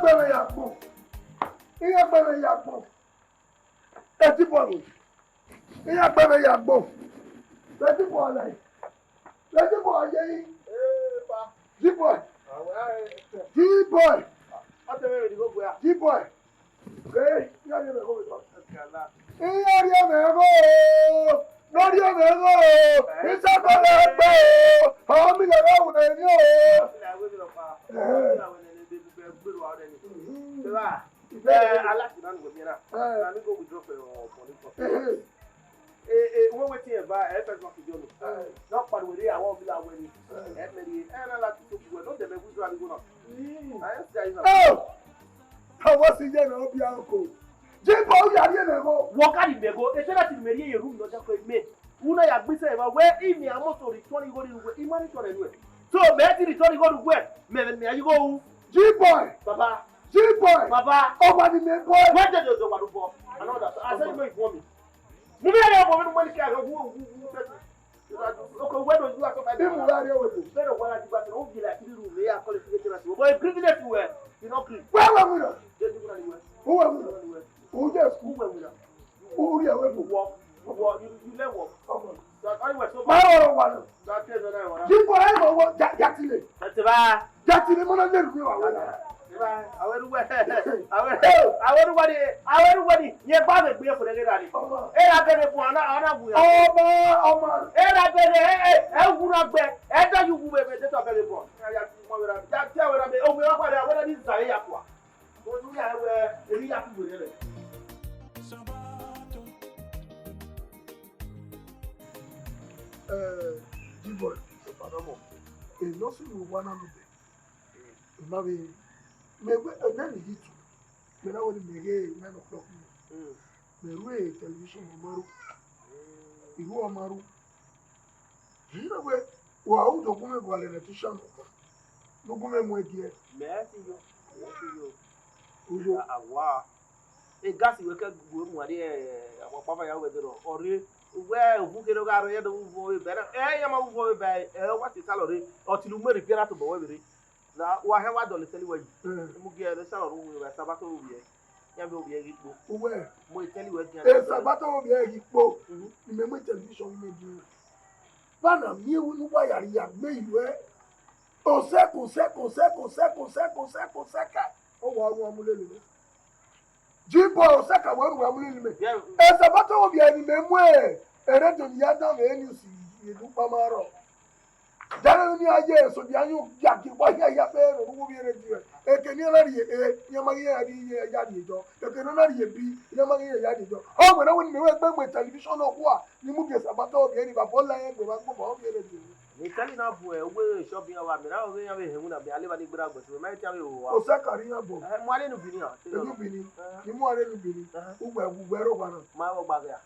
gbẹ̀rẹ̀ yàgbọ̀. Ìyá gbẹ̀rẹ̀ yàgbọ̀. Ẹtí bọ̀lù. Ìyá gbẹ̀rẹ̀ yàgbọ̀. Lẹ́tí bọ̀ ọ̀la yìí. Lẹ́tí bọ̀ ọ̀yẹ́ yìí. G-boy. G-boy. G-boy. Okay. Ìyá rí ẹ̀mẹ̀ kó mi sọ. Ìyá rí ẹ̀mẹ̀ kó. Lórí ẹ̀mẹ̀ kó. Ìṣàkọlẹ̀ ẹgbẹ́ o. Àwọn mi lè rọrùn ẹni o. Wọ́n wé tí ẹ̀ bá ẹ̀ fẹ́ sọ́kì jọ́nù. Náà pariwo dé àwọn ọ̀bí làwọn ẹni. Ẹ̀ mẹ́rin ẹ̀ náà láti tó kú ẹ̀ ló dẹ̀mẹ̀ wúzọ́ àdúgbò náà. Àwọn sì yẹn náà bí àkókò. Jíbọ̀ ó yàrá yẹn náà mọ́. Wọ́n ká di mẹ́gò, ètò láti mẹ́rin yẹn rú lọ́jà pé mẹ́. Wúná yà gbé sẹ́yìn bá wẹ́ ìmì àmọ́tò rìtọ́nì ìgò nínú wẹ̀ ìmọ̀ nítorí ẹnu ẹ̀. So mẹ́tì rìtọ́nì ìgò nínú wẹ̀ mẹ́rin ayíwó wú. Jíbọ̀. Bàbá. Jíbọ̀. Bàbá. Ọba ni mi bọ́. Wọ́n jẹ́ jọ̀jọ̀ wà ló bọ̀. Àná ọ̀dà àṣẹ́yìn mọ́ ìfọ́ mi. Mo bí ẹ̀rọ ọmọ mi ní mọ́lì kí àgbẹ̀ wú fẹ́tù. Oko wẹ́dọ̀ ojú àtọ́ka bí mo bá rí owó tó. Bẹ́ẹ̀ni wọ́n láti gbàgbé ó gbìyànjú àti rírun rèé àkọlé sí kékeré àti wọ́n. Bọ́ privilege wẹ̀ iná kiri. Wẹ́wẹ́ mi náà. Jẹ́jú kúrò ní wẹ̀. Wúwẹ́ mi náà. Wú jẹ́ sùkúù. Wúwẹ́ mi náà. Wú rí ẹ̀wẹ́ mi. Wọ́ ilé wọ̀. Máa rọrùn wà náà. Jíbọ̀ ẹ̀ mọ̀ wọ jàtìlẹ̀. Jàtìlẹ̀ mọ́nà lè rí wà wọ́n náà. Àwọn ẹrúwẹ́ni yẹn bá mi gbé fún ẹgbẹ́ rẹ̀. Ẹ yà bẹ̀rẹ̀ fún anáwùyà. Ọmọ. Ẹ yà bẹ̀rẹ̀ ẹ wúrọ̀ gbẹ ẹ dájú wú bẹ̀rẹ̀ tẹ́tọ̀ bẹ̀rẹ̀ fún. Tí àwọn ẹ̀rọ bẹ̀rẹ̀ òun yóò padà àwọn ẹ̀rọ ní ìsàlẹ̀ yà fún wa. Mo tún yà wẹ̀ èyí yà fún wèrè rẹ̀. Jíbọ̀ èlò sì ló wá náà lóde. Ìmáwé ẹgbẹ́ nìyí tù. Mẹ́ta wọ́n ní mẹ́gẹ́ 9 o'clock ni. Mẹ́rú ẹ̀ tẹlifíṣàn ọmọrú. Ìlú ọmọrú. Yìí náà wẹ́ wà ó dọ̀kún mẹ́ bọ̀ àlẹ́ tíṣàn ọ̀kan. Lógún mẹ́ mú ẹdí ẹ. Mẹ́ẹ̀tì yọ. Oyo. Àwa. Ẹ gáàsì wẹ́kẹ́ gbogbo mu adé àwọn pápá yà wẹ̀ dọ̀rọ̀ ọ̀rẹ́ wẹ́ òfúkẹ́rẹ́ ká rẹ̀ yẹ́ dọ̀ wúwo bẹ̀rẹ̀ yẹ́ máa wúwo bẹ̀ wá ti sálọ̀ rẹ̀ ọ̀tìlú mẹ́rin fẹ́ràn tó bọ̀ wẹ́ bẹ̀rẹ̀. Na wa he wa dole teli waji mu ge le sala ru we sabato obi e ya be obi e gipo we mo teli we gan e sabato obi e gipo ni me television me di bana mi ewu nu wa yari ya gbe ilu e o seka o wa ru amule le jibo o seka wa ru amule le me e sabato obi e ni me mu e ere do ni ya da me ni si ilu pamaro Jana ni aje so di anyu ya ki wa ya pe ro bi re di e ke ni la ri e nyama ye ri ye ya di jo e ke no na ri e bi nyama ye ya di jo o mo na woni me we gbe television no ko a ni mu ge sabato ge ni ba bola ye gbe ba gbo bo bi re di ni tali na bu e we shop ya wa mi na o ya we he mu na bi ale ba ni gbera gbo so me ta we o wa o se kari ya bo mo ale nu bi ni o ni mo ale nu bi ni ugbe ro gba na ma wo gba ga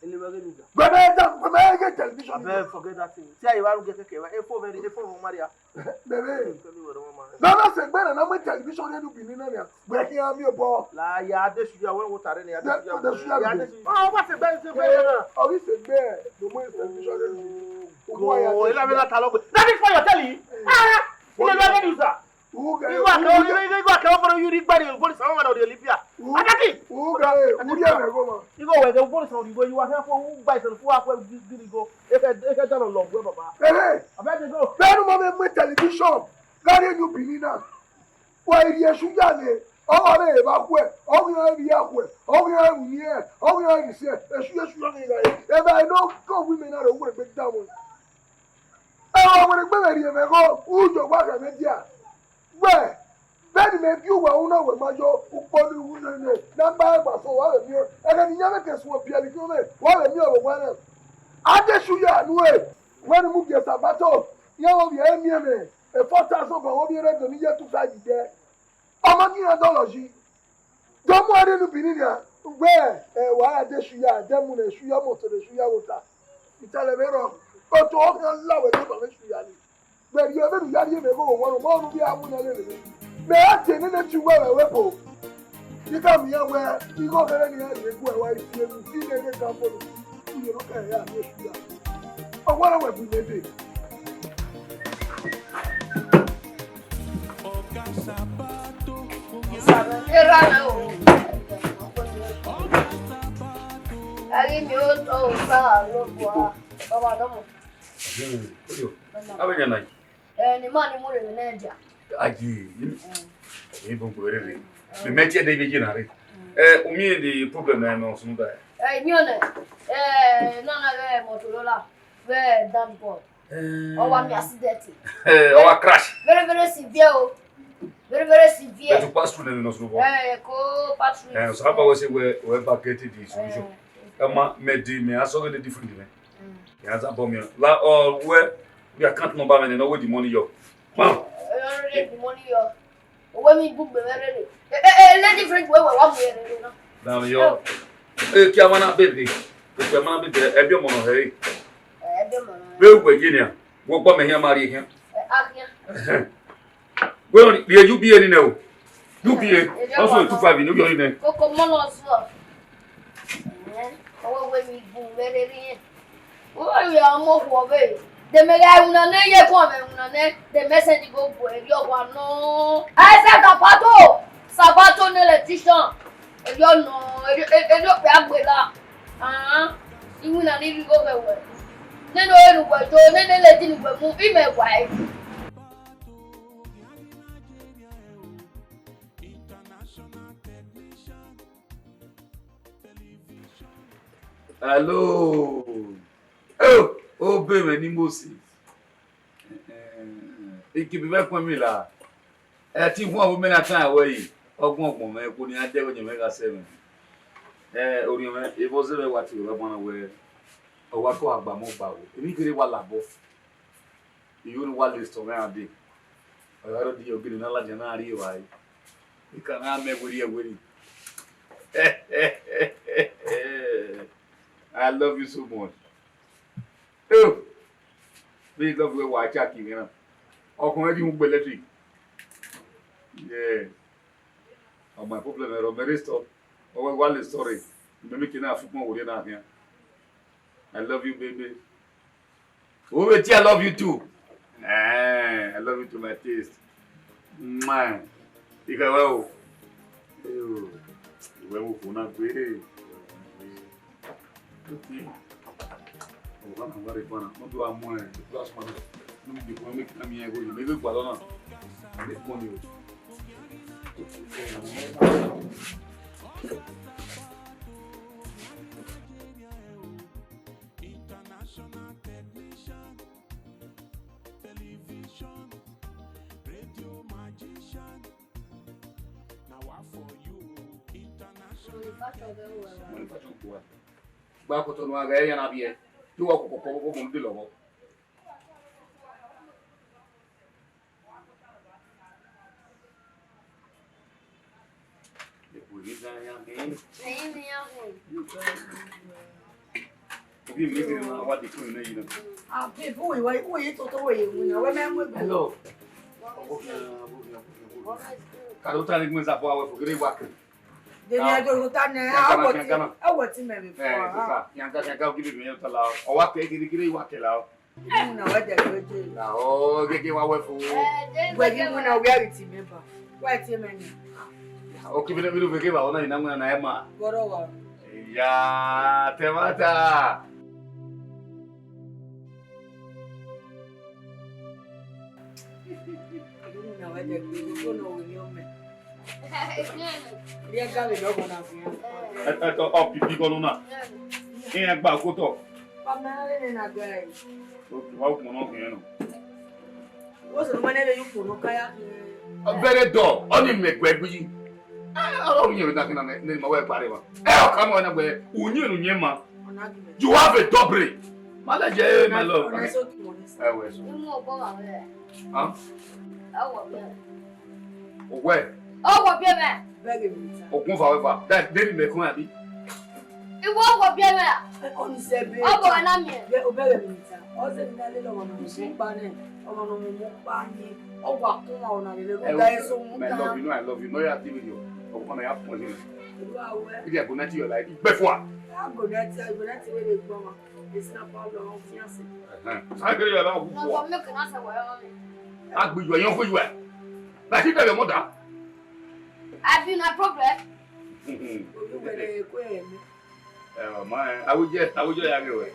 ele we ge ni ja gbebe ge television be forget that thing ti ayi wa ru ge keke wa e fo mo maria bebe na se gbe na mo television ni nu bi ni na ya gbe ki am yo bo la ya de su ya we wo tare ni ya de su ya o wa se gbe na o wi se gbe do mo television ni o ela me la ta lo gbe that is for your telling ile lo ge ni za Igwa ka oforo yuri gbari police àwọn ọmọ Olympia. Ataki. Uga uri ere go mo. Igo we the police on Igbo you are here for who buy so for akwa gidi go. E ka jalo lo gbe baba. Abe go. Benu mo me television. Gari nu binina. Wa iri esu ya le. O re ba ku e. O ri ri ya ku e. O ri ri ni e. O ri ri se. Esu yo ni ga e. E ba no go women na re wo gbe down. E o wo gbe ri e me go. Ujo gba ka me dia. Where? Then me view wa una we majo upoli una namba gba so wa mi e ga ni nyame ke so bia li me wa mi o wa na ade shu ya nu e when mu ge sabato ya wo bi e mi me e 4000 go wo bi re do ni ye tu sa jide omo ni adology do mu ade nu bini ni a where wa ade shu ya de mu na shu ya moto de shu ya wota itale mero o to o kan lawe de ba me shu ya ni But you ever got him go one more be a woman. May I tell you that you were a weapon? You come here where you go there and you go away. You see the example. You look at here. Oh, what a weapon they did. OGA SABATO, crash. Very severe. Very severe. To pass through the nose. Go pass through. So how was it where bucketed this solution? Me I saw the different way. Yes, about me. La all where we account number and know where the money yo. Wow. The money yo. When we book the let different way one way. Now yo. Kiamana baby. Kiamana baby. Ebio mono hey. Ebio mono. Where we Guinea. What come here marry him? Well, you be any now. You be also 25 in your name. Coco mono so. Oh, when we book very. Oh, you are more for way. The mega una ne ye come una ne the message go for your one no. I said Sabato ne electrician. You know, Edo Agbela. You na need go away. Ne no enu go to ne let you go move in my wife. Hello. Oh, Benin Movies. Keep back with me, la. I think one woman at time away. Ogun me ko ni ade wo mega 7. Ori me e bo se be wa ti ro mo na we. O wa ko agba mo ba wo. Emi kire wa labo. You ni wa list o me ade. O ro di ogiri na la jana ari wa yi. I kana me gori. I love you so much. Oh, we love you watch Jackie, you know. Ọkùnrin di un electric. Yeah. Oh, my problem is very stop. Oh, one story. Maybe can I football with you here. I love you, baby. Oh, wait, I love you too. I love you to my taste. Man, you go well. You will phone up with it. Okay. Oh, I'm very fun. Not do a more. Plus one. No, you can make me a good. Maybe Guadana. Make money. International technician, television, radio magician. Now what for you? International. Ba ko to no aga ya na bie tu wa ko mo ndi lowo e po ni da ya me Ni ya ho. Obi mi ni na wa di ko na yi na people we to we na we me mo hello ka do ta ni mo za bo awe fo gere wa ke de ni ajo ta ne awo ti me before yanka give me to la o wa ke gere wa ke la na wa de go na o gege wa we fo we gi mo na we ari ti me ba wa ti me ni o ki bile bile gege ba ona ina mo na ema goro wa ya temata na wa de go no we yo me ria ga we no go na fi o pipi ko na e gba ko to pa na le na ga yi o wa ko no ke no o so mo ne le yu ko no kaya very dull oni me gbe gbi Ọlọ́run yẹn na kina ne ma we pare wa o ka mo na gbe unyi nu nye ma you have a double mala je my love we so Ni mo bo wa we. ah Awo be. o we Owo be me. beg me okun fa we fa that dey me kun abi Iwo owo be me. on se be Owo na mi. o beg me o se ni le lo mo mo pa ne o mo mo pa ni o wa kun wa na le lo ga eso mu ta I love you no ya ti video o ko na ya pon ni wa we e dey go na ti your life gbe fo a go na ti we le gbo ma it's not problem of fiance sa gere ya la o No fo go make na se wa yo mi. agbejo yan fo you e la ti tell your mother Have you no problem? Man, I would just agree.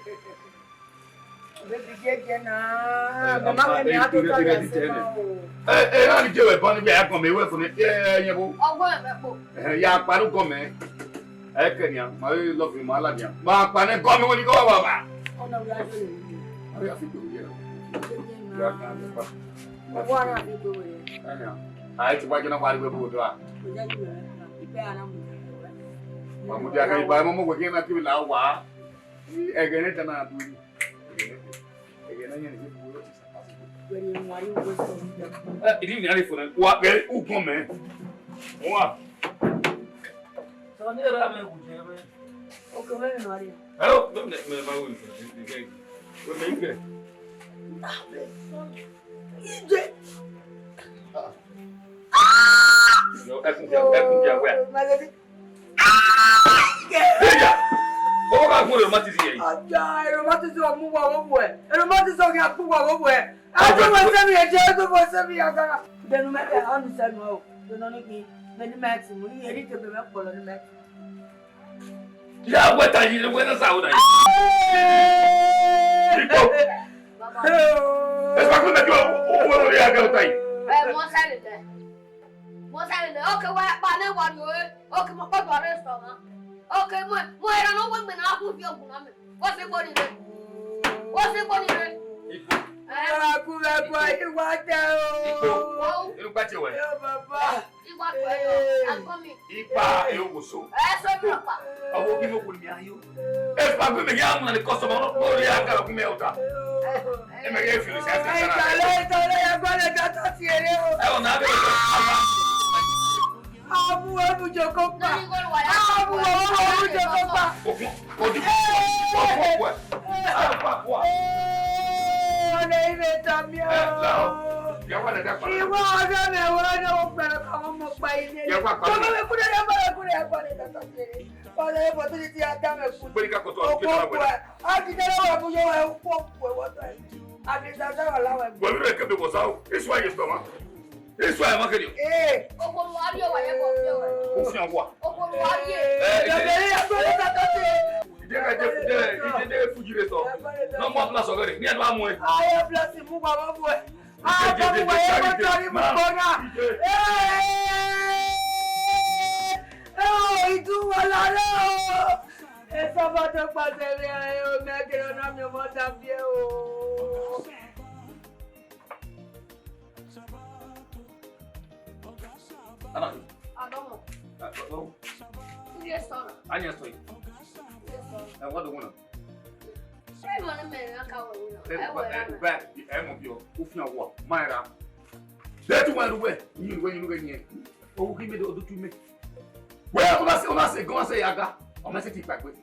Mama, me have to tell you. Hey, I do it, Bonnie, I come away from it. Yeah, you Oh, well, yeah, Padu come. I can, my love you, my love you. Mark, when come when you go over. Oh, no, we are doing I have to do here. What are you doing? I had to watch nobody will do that. Mamudia can buy Momo again at you now. Again, it and I do it. It is very funny. What very come, man? What? So near Ramen. Okay, where are you? Hello, don't let me know. What make it? No, I can get wet. Oh, I'm going to Matizzi. I romantic of move away. A romantic song I put away. I don't want to be a gentle for 7 years. Then no matter how you said no, do not need me. Many maximum, we need to be up for the max. Yeah, what are you when I saw that? Let's go to the over the other time. One side there. One side there. Okay, what? But then one word. Okay, my father restaurant. Okay, moi, I don't know what I put your woman. What's the body? What's the body? I could have quite a water. You got your way. You want to come in. Ipa, you so. I saw Papa. I will give you with me. If I'm going to get on the customer, not only I got me out. I'm going to give you this. I will not be. Abu Njoku. Abu This way, I'm going to you. Eh, oh, what are you? No more plus already. Near one way. I am blessing Muba. I am do a lot. It's about the Pateria, make it on your mother. I don't know. Yes, sir. I just told you. And what do you want? I want to make a cow. Back, the M of your Ufna walk. Myra. That's one way. You when you get here. Oh, give me the other two me. Well, when I say, go and say, I got. I'm going to take back with.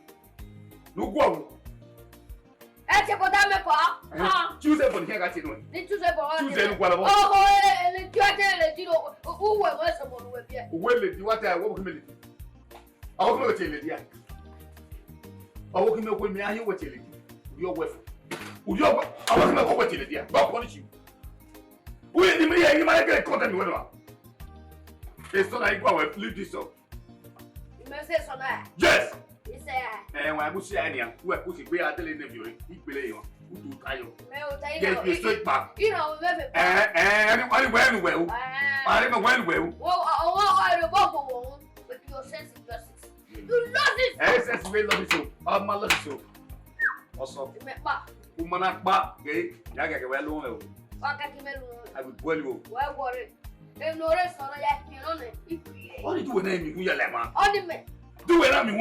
No, go. That's a good time. Choose it when you got it. Choose it. Oh, and the judge, you know, who was someone with you. Well, you want that work humility. I'll go tell you. I'll work with me. I hear what you your wife. Would you? I was going to go with you. God punish you. Who is the me? You might get content with her. It's not like I will leave this up. You may say so now. Yes. It's a. And when I was saying, who are pushing me out the interview, he play you. Who do tired? Get you straight back. You know, maybe. And went well. I didn't went well. Well, I will with your sense of justice. You love it. Yes, that's real love you. I'm my love you. Also, Umanakba, gay, Yaga, well, I would well you. Well, worry. There's no rest on it. What did you name you, Yalama? Only me. Do it, I'm only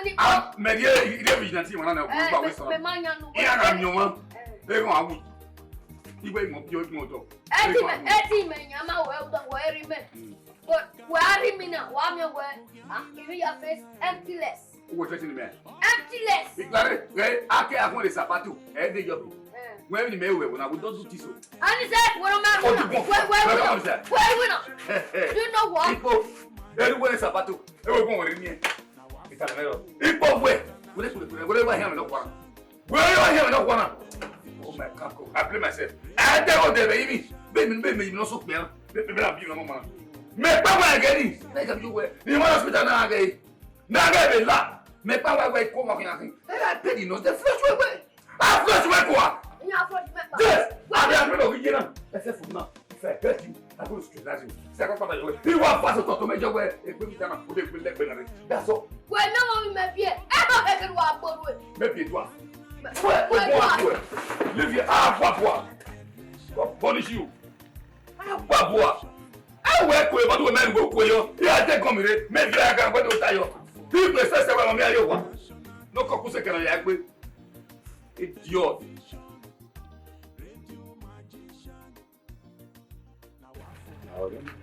me. I'm Maria, you never see when I know about this. Yeah, I'm your one. They go out. You wait up your motor. Eddie, I'm well done, worry me. But where me now? Why me away? I'm giving your face emptyless. What's in the man? Emptyless. Declare, I can't want a sabato, every job. When you may when I would not do this. And he said, what am I? Where you know what? People, everywhere is sabato. Everyone will remain. It's a matter. People, whatever I have no one. Where I have no one. Oh my God, I blame myself. I don't know the baby. Baby, no so clear. Baby, I'm you, mama. Me pa wa gari. Ne ka juwe. Ni mo hospital na gari. Na gari la. Me pa wa ko ma kan. I pay no the fresh way. Ah fresh way quoi? Yes. Ah ya me lo vi na. Ese fu na. Fe get you. I go straight as you. Se ko pa ba yo. Ni wa pass to me jo we. E pe mi ta na o de pe le pe na. That's all. Wait, no me me pie. E ba e ke wa boru e. Me pie toi. Leave your bois. Punish you. Bois. I work with what men go for you. You are taking me. Maybe I can go to Tayo. People say, well, me, you want. No cocos can I agree. Idiot.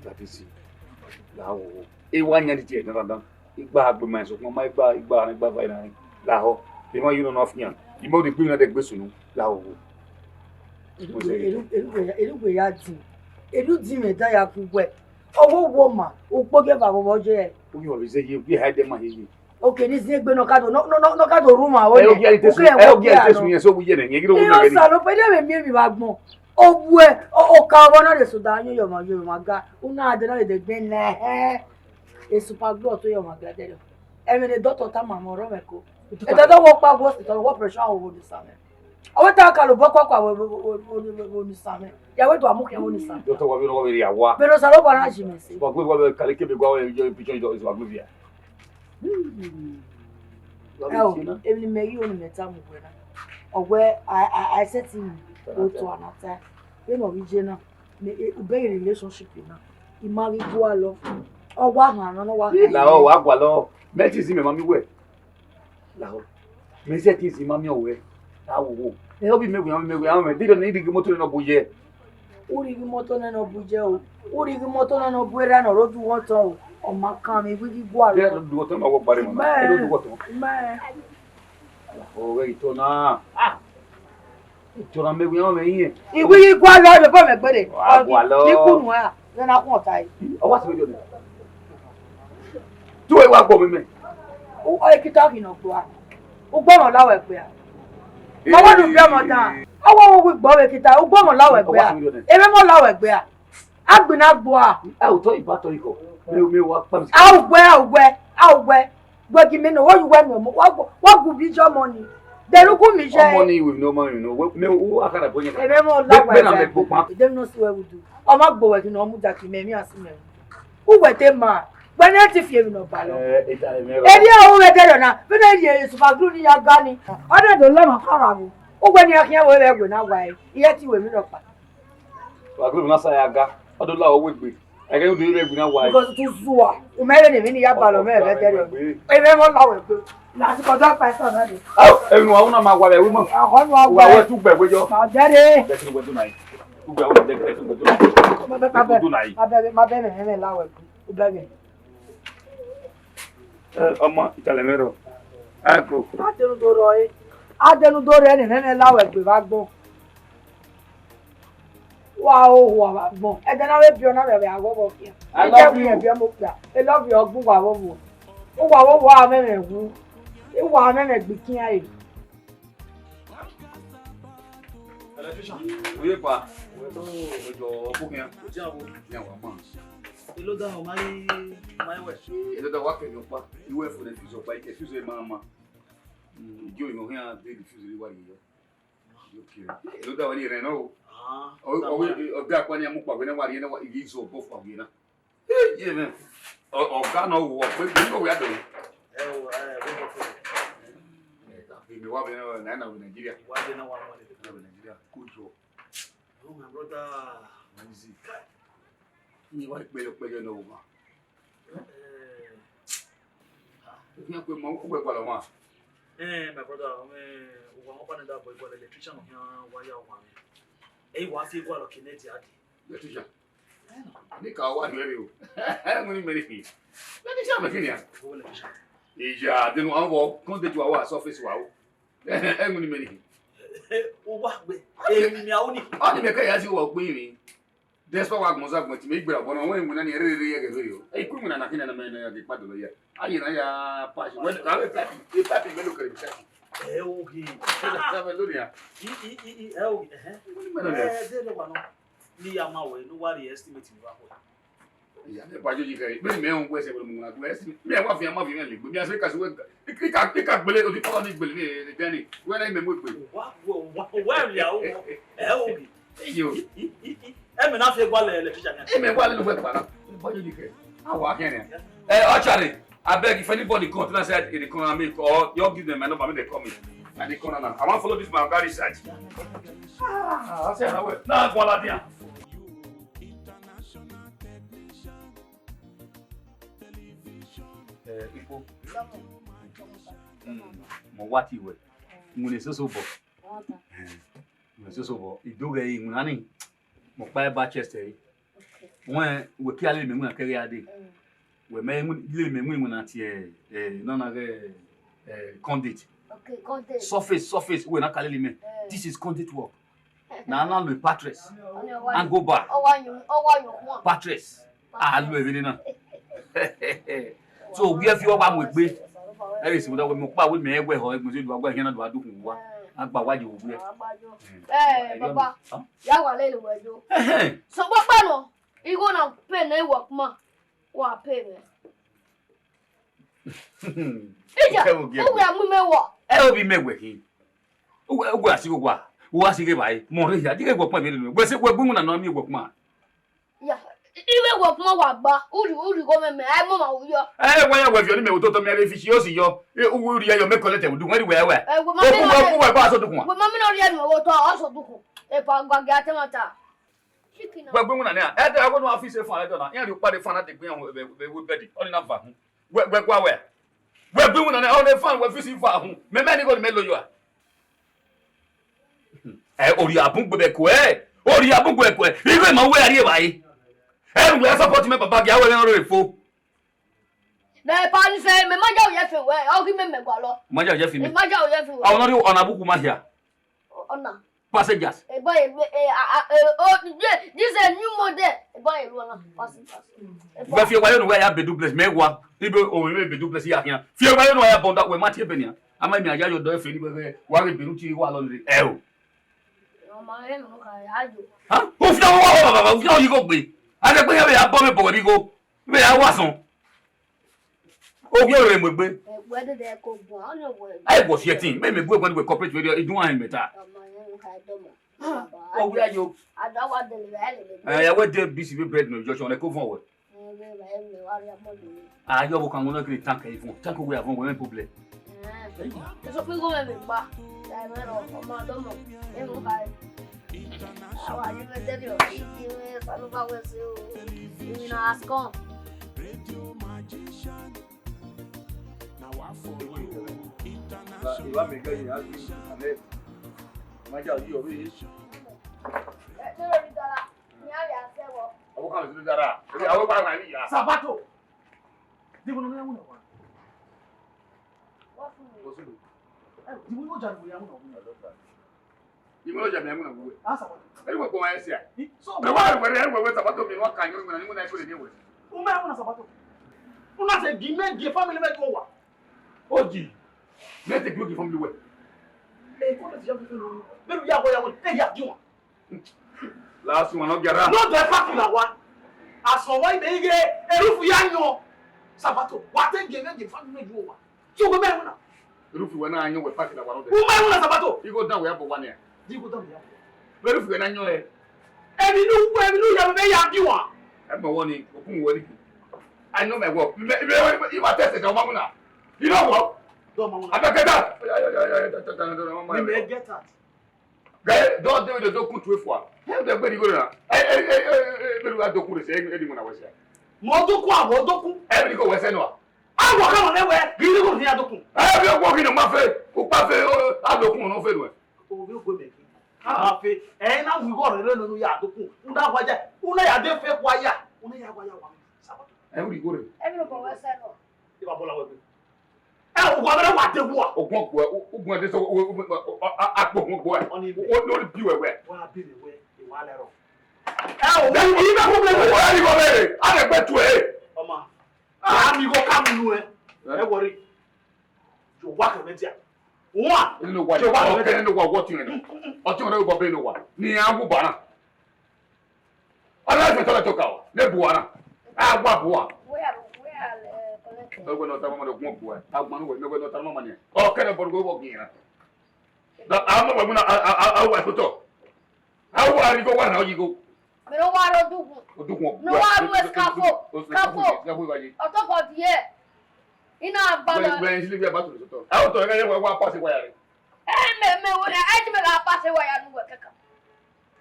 That is it. Now, it one year, Nada. Igba agbe so mo mai igba vai na la ho e mo you no afian e mo de gbin na de gbe sunu la ho Elu ya ti. Elu di me da ya ku we. Owo wo ma, o poge ba bo je. o you be say you be hide dem here. Okay, ni se gbe no ka do room a o. E o gi ite sun yen so bu ye ne yen gi do wo na gani. Yo sa lo pe de me mi ba gbon. O o ka wo na de so da yo ma ga. Una ade na de gbe ne. E super glue to your magadero. I mean, the doctor Tama Moromeko. It doesn't work by hospital, what pressure over the summer. I went to Kalubaka with the summer. Ya went to Amuka on the summer. Doctor, what you know where you are. But also, I should but we were Kaliki go and your picture is Waglovia. Oh, every May you only met or where I said to him, go to another. You know, Regina, very relationship, you know. He married Gualo. Oh, wow, no, wow. Now, Agualo, Metis in Mammy way. Now, Messet is in Mammy away. Now, help me, maybe didn't need the motor in a bouye. Uri motor and no bujo, Uri motor and no bueran or road water or Macami with the Gualo. They don't do what I'm about, but I don't do what. Man. Oh, wait, Tona. Ah. Tona, maybe I'm here. If we go out the permit, buddy. Agualo. Then I won't die. Oh, what's with you? Do I walk over me? Oh, I keep talking of what? Oh, go on, lower queer. I want to be more down. I want with Bobby Kita, oh, go on, lower queer. Even more lower queer. I've been out boy. I'll tell you about Torico. You walk from out where. What you mean, what you want? What would be your money? They look at me, money with no money, no. Who I can't bring it. Even more lower. They don't know what we do. I'm not going to know that you made me as me. Who were them man? When I see you no ballo. Eddie, who were there now? When I hear you, super glue your gunny. Other than Lama Carabu. Oh, when you are here, we're now why. Yet you will be up. I grew Nosayaba. I don't know what we. I can't do it now. Why? Because to Zua, who made any mini Yabalo, I never allow it. That's because that person. Oh, everyone, my wife, woman. I want to bed with your daddy. That's what tonight. My baby, and allow it. Italemero. Ecco. Ha tenuto Rene nell'aula e qui va boh. Wow, boh. E non aveva più nave aveva pochi. E abbiamo qua. E l'ovvio bu qua bu. O qua me ne bu. E qua me ne bikin ai. Oui pa. Ojo bukin. Ya wa ma. Elo da o mai we. Elo da wa ke yo pa. Iwe fo de fiso pa ike fiso e mama. Yo no here dey fiso le wa yo. Okay. Elo da wa ni re no. O ga kwa ni amu pa we na wa ri na wa igi so bo fa we na. Ye me. O ga no wo pe ko we ado. Mi wa be na Nigeria. Wa be na wa Nigeria. Kujo. Oh my brother. Easy. Ni wa pe no ma. Ni pe mo ko pe pa lo ma. My brother, we wa pa na da boy go electrician o yan wa ya wa mi. Wa fi gwa lo kineti ade. Electrician. Ni ka wa ni o. Mo ni me ni. Electrician me kini ya. Go electrician. Ija de no anwo kon de ju wa surface wa o. Mo ni me ni. O wa gbe. Emi a oni. O ni me ka ya si wo gbin mi. Despa wa gmo sa gmo ti me gbera bo no won mu na ni re ye ge re o. E ku mu na kini na me na ge pa do ya. Ayi na ya pa si. We ka be papi me lo kere bi sa. Okay. Sa me lo ni ya. De lo wa no. Ni ya ma we no wa re estimate ni wa ko. Ya ne pa joji kai. Me me on kwese bolo muna kwese. Me wa fi ama fi me le. Me ase ka se we. Ika gbele o di ko ni gbele ni gani. We na me mo gbe. Wa ya o. O bi. Yo. Me na fe gwa le teacher ni. Me gwa le no we pa na. Pa joji kai. Awa kene. Actually, I beg if anybody come to say in the corner make or you give them my number, they come in. And they corner now. I want to follow this man, carry search. I say how well. Now go la dia. Ipo. Mo wati we. Ngune so bo. Ngune so bo. Idowu yi ngunani. Mo pa ba Chester yi. Wọ́n we ki ale me nguna kere ade. We me le me nguna tie no na conduit. Okay, conduit. Surface we na kale me. This is conduit work. Na le patches. And go back. Owa Patches. Ah lo e na. So we have you ba mo gbe. E si mo da we mo pa we me egbe ho egun se du agba hian na do adukun wa. Agba waje wo gbe. Baba. Ya wa le wejo. So papa no. You gonna pay na work ma. Wa pay me. Ija. O we amu me wo. E obi megwe ki. O asiko kwa. O asike bai. Mo re ya dike gbo pon mi le. Gbe se gbo gun na no mi gbo ma. Ya. Iwe work ma wa gba. Uri go me ai mo ma wo yo. Wa ya we fi oni me ototo mi re fi si o si yo. Uri ya yo me collect e du won ri we. Wo ma ba so dukun. Wo ma mi no ri enu wo to o so dukun. E pa gbage atemata. Gbagbe mu na ne e de ago no office fun ale do na. Yan ri pade fan na de gbe an we bedi. Oni na va hun. We gwa we. We gbe mu na ne o le fan we fi si fa hun. Me me ni go me lo yo a. Ori abun gbe be ko Ori abun gbe ko Igo ma we ari e bai. We support me baba ya we no re fo. Na pa ni se me ma ja o ye fe we. O ki me gwa lo. Ma ja o ye fi me. Ma ja o ye fe we. Awon no ri ona buku ma hia. Ona. Passengers. This is a new model. Passengers. We fi wa yo no we ya be duplex me wa. Ibe o me be duplex ya hia. Fi wa yo no ya bonda we ma tie be nia. Ama mi aja yo do e fe ni be wa re beru ti wa lo ni e o. Ma e no ka ajo. Ha? O fi wa baba, o fi o yi go gbe. Ade pe ya bo me bo bi go. Be ya wa sun. O gbe re mo gbe. We de ko bo on yo we. I was 18. Me gbe when we corporate radio e dun an meta. Oh, we are you. I don't want the Ya we dey busy be bread no Joshua on e ko fun we. Ah, yo bo kan won no kiri tank e fun. Tank we have one problem. So we go me ba. Ya me ro ma do mo. E mo ka. Awa ni me tell you. Iki me sanu ba we se o. You know ask on. Iwa me ga yi azu ane. Ma ja yi obi. Awo kan su dara. Awo ba na ni ya. Sabato. Dibo no ya mu na wa. Bosulu. Dibo no ja no ya mu na wa. Imo lo ja me mu na wo. Ah Sabato. Eri wo ko wa ese a. So Me wa we Sabato mi wa kan yo mi na ni mo na ko le ni we. o ma mu na Sabato. Una se di me di family me ko wa. Oji. Me te gbe family we. Ko le ti ya fi lo. Beru ya go ya mo te ya di won. Last one no gara. No dey pack la wa. Aso wa ibe ige erufu ya nyo. Sabato, wa te ge me di family me wa. So go me mu na. Rufu we na anyo we pack la wa no de. O ma mu na Sabato. Igo down we abo wa ne. Di go down ya. Rufu we na anyo e. Emi nu ya me ya di wa. E mo woni okun wo ni. I know my work. If I test it, I'm gonna. You know what? I don't get that. You may get that. Guy, don't do the document with one. Have the very good. I don't say anyone I was here. Modoku. Every go was anywhere. I walk on anywhere. You go near Doku. I have you walking on my face. Who pass I don't know fair. Oh, you go make it. Ah, fe. Eh, now we go run no ya Doku. Una waja. Una ya de fe waya. Una ya waya wa. Sabato. Every go. Every go was no. You are bola we. Eh, o gwa wa de wo. Ogun de so apo boy. Oni no be we. Wa be we. E wa lero. Eh, o yi be problem. Wa ni go be. I dey bet to e. Oma. Ah, mi go come nu e. E worry. Jo wa ka metia. Wa. No wa. Jo wa ke no wa what you know. O ti ona go be no wa. Ni an bu bana. Ala se tola toka o. Ne bu ana. Ah, what boy? Where No, we're not talking about one boy. I'm not talking about money. Oh, can I go walking? I'm not going to talk. How are you going? How you go? me no waro do. No waro escapo. Capo. On top of the air. Ina abala. When you live about to talk. How to get one pass away? Me when I me ga pass away anu we kaka.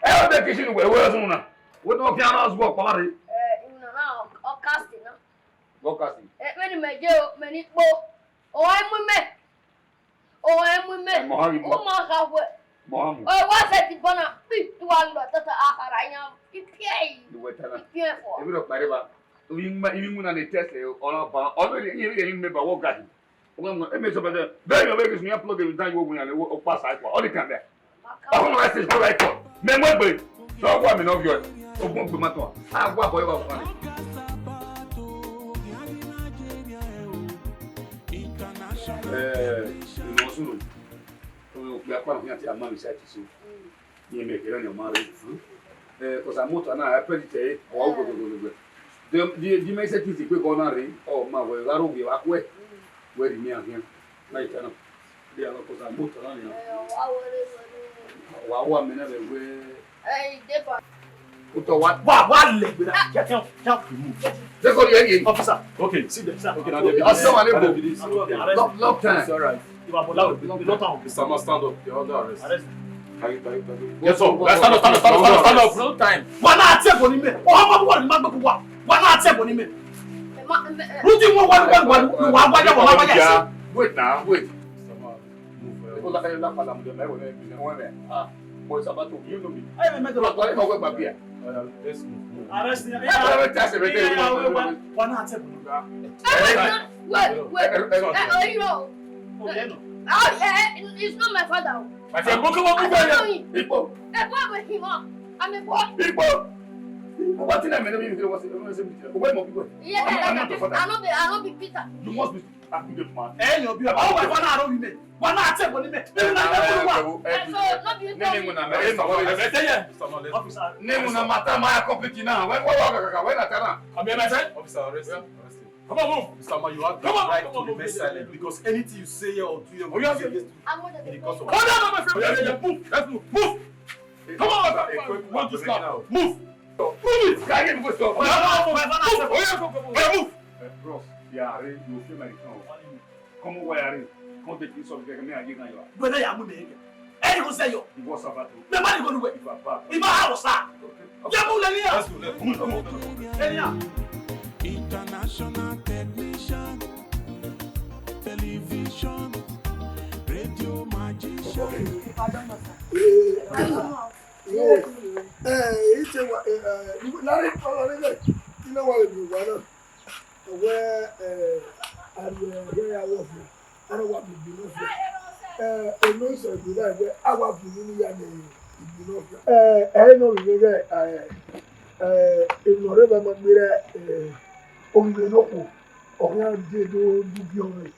Eh, the kitchen where was on. What no pianos work party? No na o casting na. Go casting. When me je me ni po. O emu me. O emu me. O ma ga we. Mom. Oh, what's that? The banana. Tu alu tata akaranya. Ipiai. The wetter. Ipiai for. If you don't play about, even when I test it, all about already you remember what got him. Well, it makes about the very Vegas me upload every time you win and pass cycle. All the time there. I want to ask this right for. Remember, so I want me know you. So won't be matter. I want boy about money. Soon. We are quite a man research soon. You make it on your marriage. Because I'm not an apprentice or go. The message is if we go on ring or my way, I don't be away. Where the near him. Like, they are because I'm not on you. Wow, 1 minute away. Hey, Depa. What leg with that? Can't remove. Let's go again. Officer. Okay, sit there, sir. Okay, now I'll show my name. Long time. It's all right. You are allowed. Mr. Man, stand up. You're under arrest. Yes, sir. Stand up. No time. Why not take on him? Why not take on him? Who do you want? Wait now, wait. Boy Sabato, you know me. I remember what Arrest him. Why not take on It's not my father. I said, people. I'm a boy. People. What did I mean? Was Yeah, I'll be Peter. You must be a good man. Hey, you'll be a why not take on him? Name on a matter, my company now. When I said, Officer, arrest him. Come on, move. Mr. Man, you have the right to remain silent because anything you say here or do here will be against you. Hold on, my friend. Move. Let's move. Move. Come on, want to stop. Move. Move it. Can't get to stop. Move. Bros, yeah, you feel like come where come take this of the me again. Brother, I'm moving. Any go say yo. You was about to. The money go to work. If I have a star. Let's go. Anyhow. International technician, television, radio magician. It's a Larry, you know what you want where I was. I don't want to be no. A noise of the life where I want to be no. I know in whatever Njoku, ọ̀hún àdé ló dúbí ọ̀rọ̀ yìí.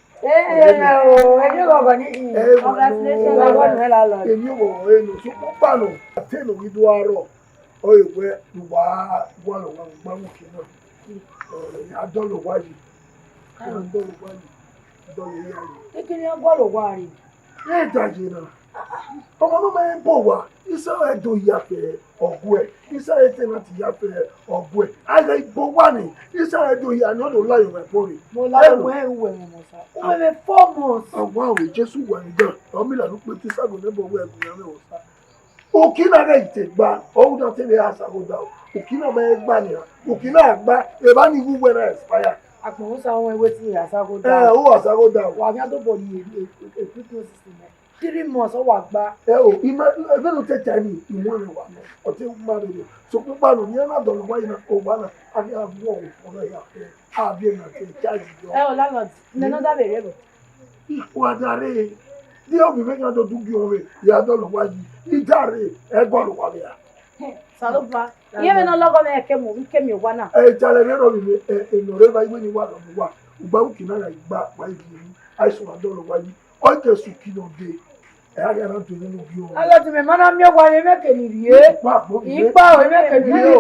Ẹni ọ̀gọ̀ ní ìyẹn, congratulations lọ́wọ́ ní ẹ̀la lọ. Èmi ò wọ̀ ẹnu tó kó pàánù àtẹnu ìdú àárọ̀ ọ̀yẹ̀ pé ìwà wà lọ́wọ́ gbáwùkì náà. Adọ́lọ̀ wáyé, adọ́lọ̀ wáyé, adọ́lọ̀ yá yìí. Kékeré ọgbọ́lọ̀ wá rí. Ní ìdajì náà, ọmọ náà máa ń bọ̀ wá, iṣẹ́ ẹ̀dọ̀ ìyàfẹ́ ọ̀gbọ́ ẹ̀, iṣẹ́ ẹ̀tẹ̀ láti ìyàfẹ́ ọ̀gbọ́ ẹ̀. Àgbẹ̀ ìbò wà ní iṣẹ́ ẹ̀dọ̀ ìyà ni ọ̀dọ̀ láyọ̀ rẹ̀ pọ̀ rè. Mo láyọ̀ wẹ̀ mọ̀ sá. Ó wẹ̀ 4 months. Àwọn àwẹ̀ Jésù wà ní gan, ọmọ ìlànà pé tí ságun níbo wẹ̀ ẹ̀gùn yàrá ẹ̀ sá. Òkì náà rẹ̀ ìtẹ̀ gbà, ọ̀hún náà tẹ̀lé àṣàkódà. Òkì náà máa ń gbà nìyà. Òkì náà gbà, èbá ní wúwẹ̀ náà expire. Àpòun sáwọn ewé tí àṣàkódà. Ó àṣàkódà. Wà ní àtọ́bọ̀ ní èkúté òṣìṣẹ́ náà. 3 months ó wà gbà. Ẹgbẹ́ ló tẹ̀tẹ̀ ní ìmú rẹ̀ wà ní ọtí mmadụ rẹ̀. Sọ̀kú pàánù ní ẹ̀nà dọ̀lọ̀ wáyé náà ọ̀gbà náà àbí àbúrò ọ̀rọ̀ yà fẹ́ àbí ẹ̀nà tẹ̀ chájì jọ. Landlord, nínú dábẹ̀rẹ̀ bọ̀. Ipò adarí bí ọ̀gbìn méjì ọdún dúgbì ọ̀rẹ́ ìyá dọ̀lọ̀ wáyé ìdáre ẹgbọ́n wà ní à. Salopa, iye mi náà lọ́gọ́ mi ẹ̀kẹ́ mọ̀ wíkẹ́ mi wá náà. Ìjàlẹ̀ rẹ̀ rọ̀ mi ìnọ̀rẹ́ bá ìwé ni wà lọ́dún wa ìgbà òkè náà rà ìgbà wáyé yìí àìsàn àdọ̀lọ̀ wáyé ọ̀jẹ̀ sùn kí ló dé. Ala tume mana mie kwa ni meke ni rie. Ipa o meke ni rie o.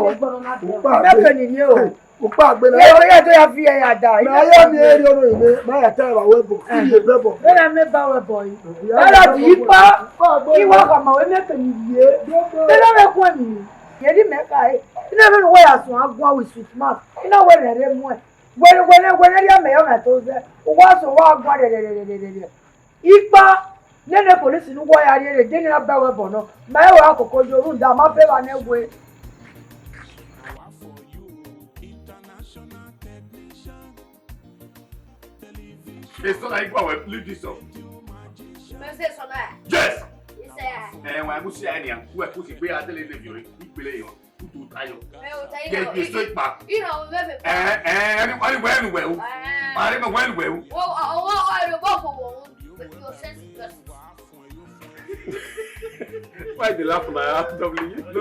Meke ni rie o. Upa Agbe na. Ya to ya fi ya da. Na ya mi eri ono ime, ma ya tell we bo. Iye bebo. Bena me ba we boy. Bena di ipa. Iwa kwa ma we me pe ni ye. Bena me kwa mi. Ye di me kai. Ina me no we asun agwa with sweet mouth. Ina we re mu e. When ya me yo me to se. Wa so wa agwa de. Ipa nene police nu wo ya re de ni na ba we bo no. Ma e wa akoko jo ru da ma pe wa na egwe. It's not like we leave this up. Yes. When I see any, who are putting be at the level, we play on. To tayo. Get you straight back. You know, maybe. Anybody went well. I never went well. Well, I will with your sense of Why they laugh like that? No,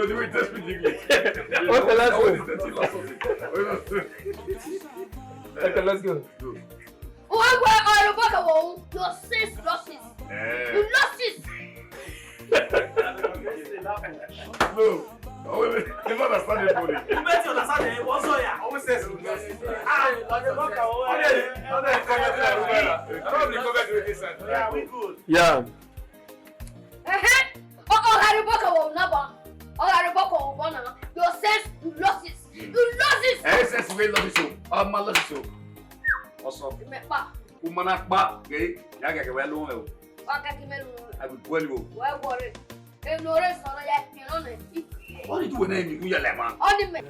they will just speak English. Okay, let's go. Your sense losses. You lost it. No. Oh, you don't understand the bully. You better understand it. What's all ya? Always says Probably covered with this. Yeah, we good. yeah. Your sense you lost it. You lost it. SS we love you. My love you. Also, Umana ba, gay, Yaga, well, no. I will tell you. Well, worry. If no rest on it, What did you name you, Lemon? only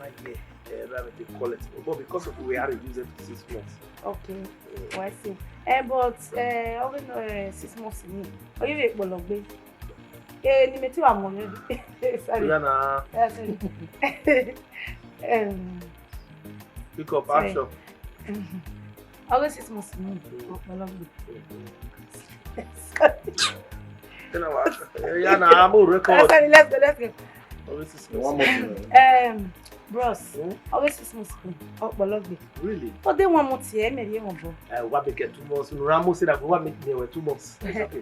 Rabbit quality, but because of we are reduced to 6 months. Okay, well, I see. But only 6 months in me. Oh, you make bologbe. Ni me ti wa mo ready. Sorry. Yana, pick up action. Always 6 months in me. Bologbe. Yana, I'm on record. Sorry, let's go. Always 6 One months. more thing. Bros, always 6 months in me. Bologbe. Really? But then 1 month here, me dey won bo. What make it 2 months? Ramos said that what make me 2 months.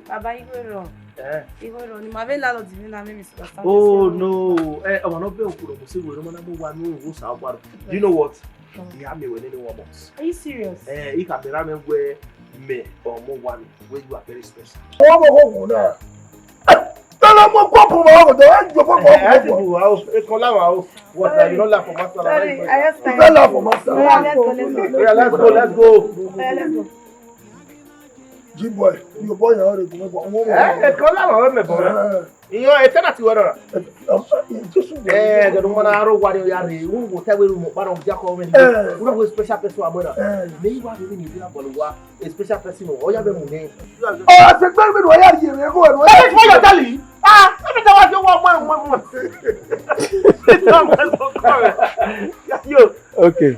Baba, you go wrong. You go wrong. Ni ma be lalo di na me misunderstand. Oh no! I'm not going to say we're not going to go. You know what? You have me within 1 month. Are you serious? You can be ramen where me or more one where you are very special. Tell mo ko po mo do en jo po House. What? You don't laugh for master. Sorry, I just Tell her for master. Let's go. G-boy, your boy na ore ko mo. You are a tenant to order. The woman are what you are. Who will tell you one of Jacob and who special person? Maybe what you need a special person or you have a name. Oh, I said, tell me why are you here? Go and That is what you're telling. Let me tell you what you want. You. Okay.